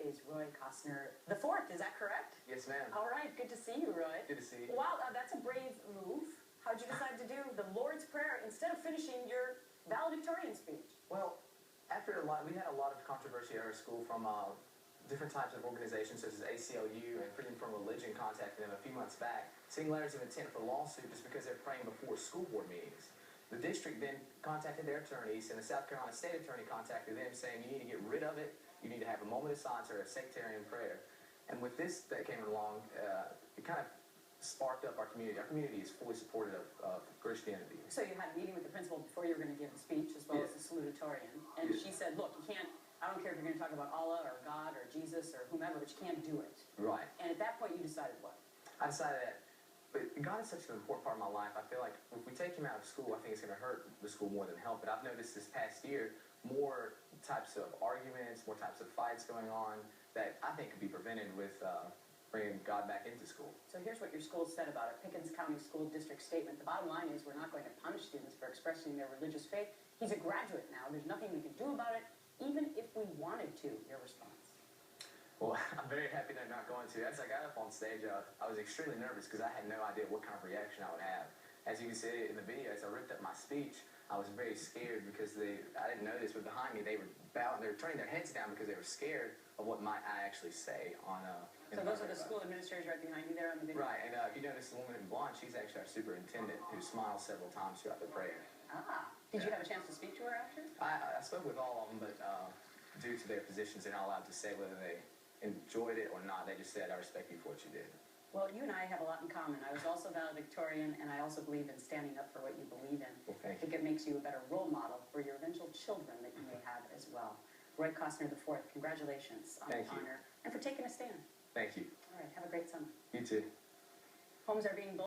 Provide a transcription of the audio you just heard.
is Roy Costner the fourth. Is that correct? Yes, ma'am. All right. Good to see you, Roy. Good to see you. Wow, that's a brave move. How'd you decide to do the Lord's Prayer instead of finishing your valedictorian speech? Well, we had a lot of controversy at our school from different types of organizations such as ACLU and Freedom from Religion contacted them a few months back, seeing letters of intent for lawsuit just because they're praying before school board meetings. The district then contacted their attorneys, and the South Carolina State Attorney contacted them saying you need to get rid of it, you need to have a moment of silence or a sectarian prayer. And with this that came along, it kind of sparked up our community. Our community is fully supportive of Christianity. So you had a meeting with the principal before you were going to give the speech as well as the salutatorian. And she said, look, you can't, I don't care if you're going to talk about Allah or God or Jesus or whomever, but you can't do it. Right. And at that point you decided what? I decided that, but God is such an important part of my life. I feel like if we take him out of school, I think it's going to hurt the school more than help. But I've noticed this past year more types of arguments, more types of fights going on that I think could be prevented with bringing God back into school. So here's what your school said about it. Pickens County School District statement. The bottom line is we're not going to punish students for expressing their religious faith. He's a graduate now. There's nothing we can do about it, even if we wanted to. Your response? Well, I'm very happy that I'm not going to. As I got up on stage, I was extremely nervous because I had no idea what kind of reaction I would have. As you can see in the video, as I ripped up my speech, I was very scared because I didn't know this, but behind me they were bowing, they were turning their heads down because they were scared of what I actually say on. So those are the school administrators right behind you there on the video? Right, and if you notice the woman in blonde, she's actually our superintendent who smiles several times throughout the prayer. Ah, did you have a chance to speak to her after? I spoke with all of them, but due to their positions, they're not allowed to say whether they enjoyed it or not. They just said, I respect you for what you did. Well, you and I have a lot in common. I was also valedictorian, and I also believe in standing up for what you believe in. Well, thank you. I think it makes you a better role model for your eventual children that you may have as well. Roy Costner the fourth, congratulations on the honor and for taking a stand. Thank you. All right, have a great summer. You too. Homes are being built.